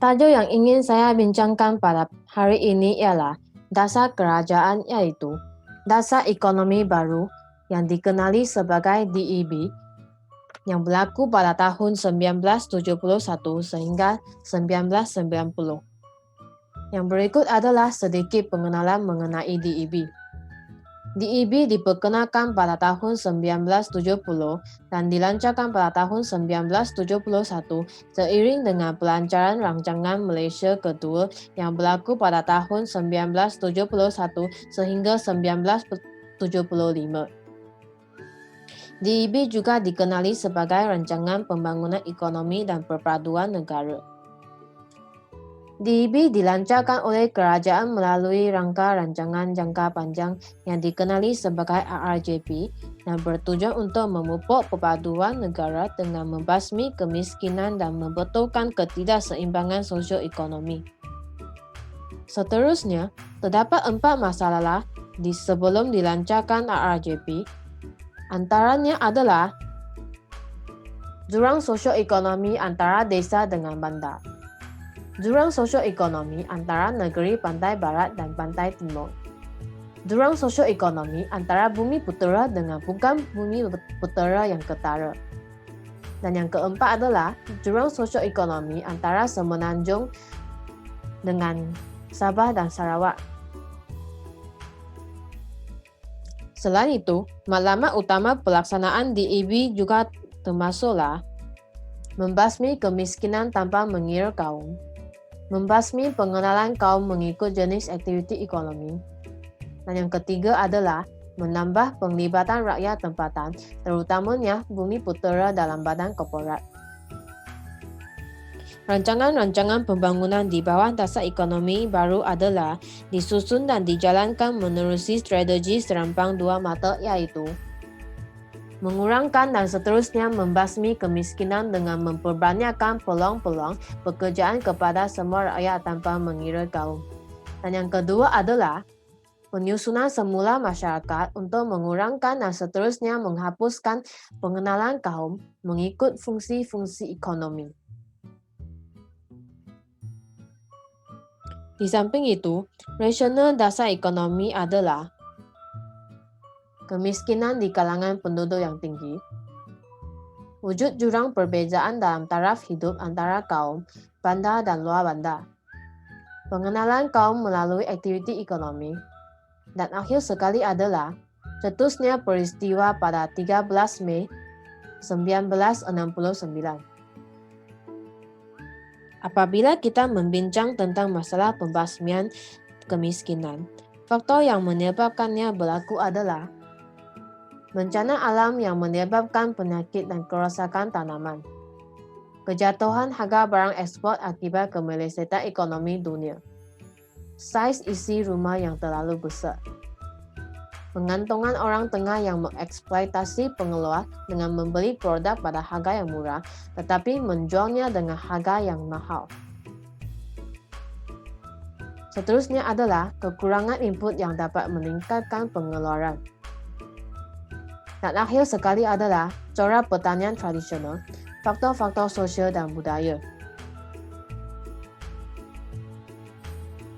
Tajuk yang ingin saya bincangkan pada hari ini ialah dasar kerajaan, yaitu dasar ekonomi baru yang dikenali sebagai DEB yang berlaku pada tahun 1971 sehingga 1990. Yang berikut adalah sedikit pengenalan mengenai DEB. DEB diperkenalkan pada tahun 1970 dan dilancarkan pada tahun 1971 seiring dengan pelancaran rancangan Malaysia kedua yang berlaku pada tahun 1971 sehingga 1975. DEB juga dikenali sebagai Rancangan Pembangunan Ekonomi dan Perpaduan Negara. DEB dilancarkan oleh kerajaan melalui rangka rancangan jangka panjang yang dikenali sebagai RRJP dan bertujuan untuk memupuk perpaduan negara dengan membasmi kemiskinan dan membetulkan ketidakseimbangan sosioekonomi. Seterusnya, terdapat 4 masalah sebelum dilancarkan RRJP. Antaranya adalah jurang sosioekonomi antara desa dengan bandar, jurang sosioekonomi antara negeri pantai barat dan pantai timur, jurang sosioekonomi antara bumi putera dengan bukan bumi putera yang ketara. Dan yang keempat adalah jurang sosioekonomi antara Semenanjung dengan Sabah dan Sarawak. Selain itu, matlamat utama pelaksanaan DEB juga termasuklah membasmi kemiskinan tanpa mengira kaum, membasmi pengenalan kaum mengikut jenis aktiviti ekonomi. Dan yang ketiga adalah menambah penglibatan rakyat tempatan, terutamanya bumi putera dalam badan korporat. Rancangan-rancangan pembangunan di bawah dasar ekonomi baru adalah disusun dan dijalankan menerusi strategi serampang dua mata, yaitu mengurangkan dan seterusnya membasmi kemiskinan dengan memperbanyakkan peluang-peluang pekerjaan kepada semua rakyat tanpa mengira kaum. Dan yang kedua adalah penyusunan semula masyarakat untuk mengurangkan dan seterusnya menghapuskan pengenalan kaum mengikut fungsi-fungsi ekonomi. Di samping itu, rasional dasar ekonomi adalah kemiskinan di kalangan penduduk yang tinggi, wujud jurang perbezaan dalam taraf hidup antara kaum bandar dan luar bandar, pengenalan kaum melalui aktiviti ekonomi, dan akhir sekali adalah cetusnya peristiwa pada 13 Mei 1969. Apabila kita membincang tentang masalah pembasmian kemiskinan, faktor yang menyebabkannya berlaku adalah bencana alam yang menyebabkan penyakit dan kerosakan tanaman, kejatuhan harga barang ekspor akibat kemelesetan ekonomi dunia, saiz isi rumah yang terlalu besar, pengantongan orang tengah yang mengeksploitasi pengeluar dengan membeli produk pada harga yang murah tetapi menjualnya dengan harga yang mahal. Seterusnya adalah kekurangan input yang dapat meningkatkan pengeluaran. Dan akhir sekali adalah corak pertanian tradisional, faktor-faktor sosial dan budaya.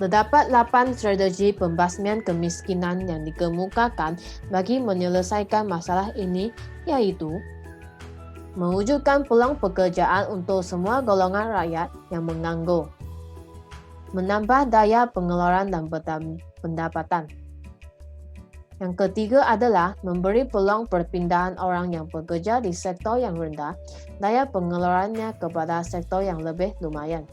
Terdapat 8 strategi pembasmian kemiskinan yang dikemukakan bagi menyelesaikan masalah ini, yaitu mewujudkan peluang pekerjaan untuk semua golongan rakyat yang menganggur, menambah daya pengeluaran dan pendapatan. Yang ketiga adalah memberi peluang perpindahan orang yang bekerja di sektor yang rendah, daya pengeluarannya kepada sektor yang lebih lumayan.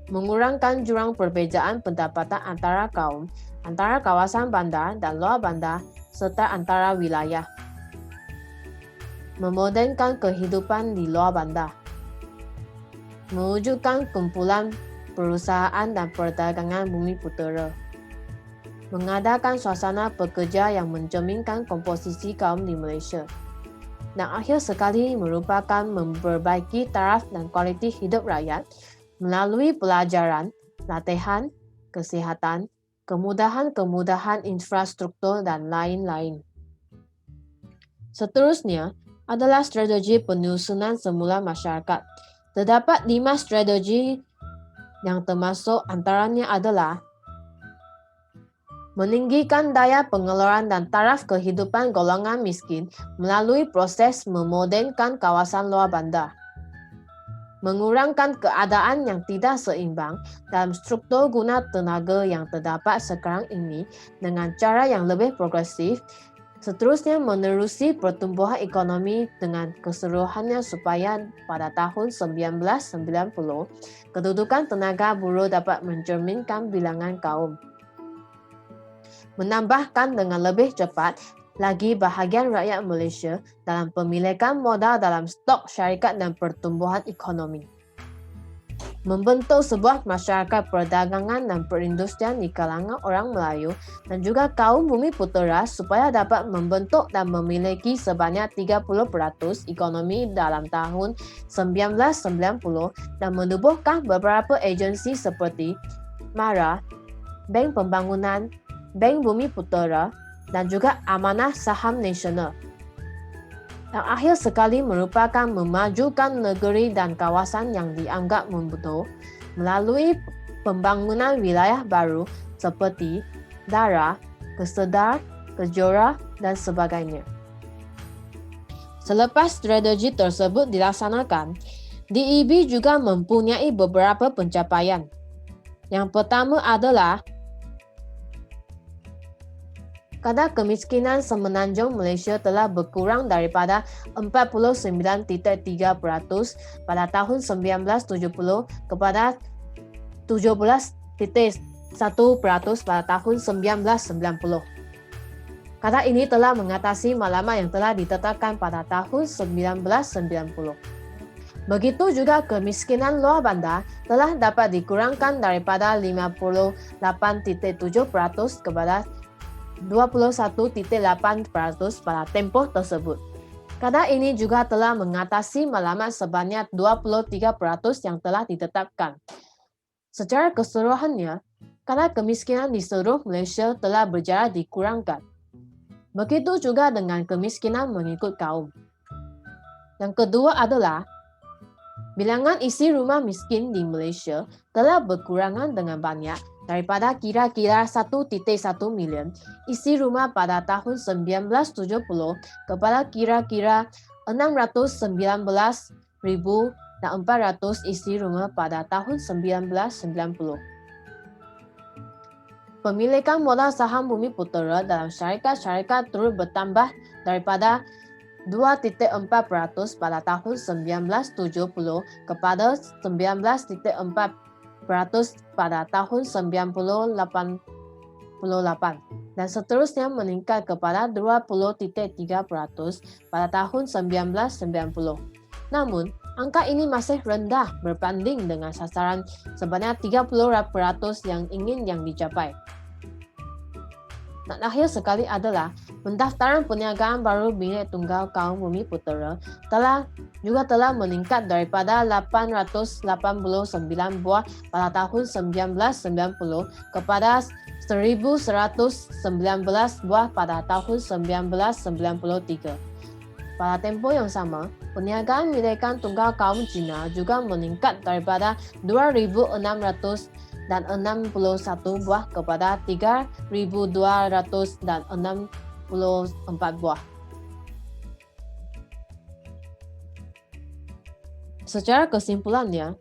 Mengurangkan jurang perbezaan pendapatan antara kaum, antara kawasan bandar dan luar bandar, serta antara wilayah. Memodernkan kehidupan di luar bandar. Mewujudkan kumpulan perusahaan dan perdagangan bumi putera. Mengadakan suasana pekerja yang mencerminkan komposisi kaum di Malaysia. Dan akhir sekali merupakan memperbaiki taraf dan kualiti hidup rakyat melalui pelajaran, latihan, kesihatan, kemudahan-kemudahan infrastruktur dan lain-lain. Seterusnya adalah strategi penyusunan semula masyarakat. Terdapat 5 strategi yang termasuk antaranya adalah meninggikan daya pengeluaran dan taraf kehidupan golongan miskin melalui proses memodernkan kawasan luar bandar. Mengurangkan keadaan yang tidak seimbang dalam struktur guna tenaga yang terdapat sekarang ini dengan cara yang lebih progresif. Seterusnya menerusi pertumbuhan ekonomi dengan keseluruhannya supaya pada tahun 1990 kedudukan tenaga buruh dapat mencerminkan bilangan kaum. Menambahkan dengan lebih cepat lagi bahagian rakyat Malaysia dalam pemilikan modal dalam stok syarikat dan pertumbuhan ekonomi. Membentuk sebuah masyarakat perdagangan dan perindustrian di kalangan orang Melayu dan juga kaum bumi putera supaya dapat membentuk dan memiliki sebanyak 30% ekonomi dalam tahun 1990 dan menubuhkan beberapa agensi seperti MARA, Bank Pembangunan, Bank Bumi Putera dan juga Amanah Saham Nasional. Yang akhir sekali merupakan memajukan negeri dan kawasan yang dianggap membutuh melalui pembangunan wilayah baru seperti Dara, Kesedar, Kejora dan sebagainya. Selepas strategi tersebut dilaksanakan, DEB juga mempunyai beberapa pencapaian. Yang pertama adalah kadar kemiskinan semenanjung Malaysia telah berkurang daripada 49.3% pada tahun 1970 kepada 17.1% pada tahun 1990. Kadar ini telah mengatasi matlamat yang telah ditetapkan pada tahun 1990. Begitu juga kemiskinan luar bandar telah dapat dikurangkan daripada 58.7% kepada 21.8% pada tempoh tersebut. Kadar ini juga telah mengatasi matlamat sebanyak 23% yang telah ditetapkan. Secara keseluruhannya, kadar kemiskinan di seluruh Malaysia telah berjaya dikurangkan. Begitu juga dengan kemiskinan mengikut kaum. Yang kedua adalah bilangan isi rumah miskin di Malaysia telah berkurangan dengan banyak daripada kira-kira 1.1 million isi rumah pada tahun 1970 kepada kira-kira 619,400 isi rumah pada tahun 1990. Pemilikan modal saham Bumi Putera dalam syarikat-syarikat turut bertambah daripada 2.4% pada tahun 1970 kepada 19.4% pada tahun 1988 dan seterusnya meningkat kepada 20.3% pada tahun 1990. Namun, angka ini masih rendah berbanding dengan sasaran sebanyak 30% yang ingin dicapai. Dan akhir sekali adalah pendaftaran perniagaan baru bilik tunggal kaum Bumi Putera telah meningkat daripada 889 buah pada tahun 1990 kepada 1.119 buah pada tahun 1993. Pada tempoh yang sama, perniagaan milikan tunggal kaum Cina juga meningkat daripada 2.661 buah kepada 3.264 buah. Secara kesimpulannya,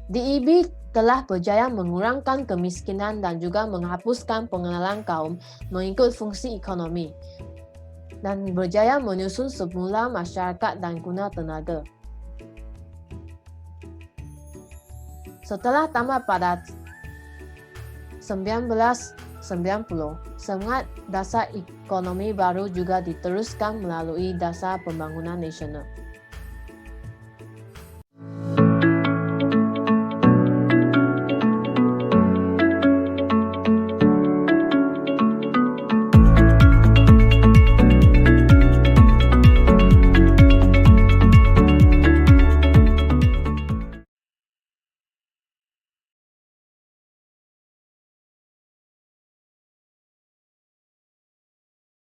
DEB telah berjaya mengurangkan kemiskinan dan juga menghapuskan pengenalan kaum mengikut fungsi ekonomi dan berjaya menyusun semula masyarakat dan guna tenaga. Setelah tamat pada 1990, semangat dasar ekonomi baru juga diteruskan melalui dasar pembangunan nasional.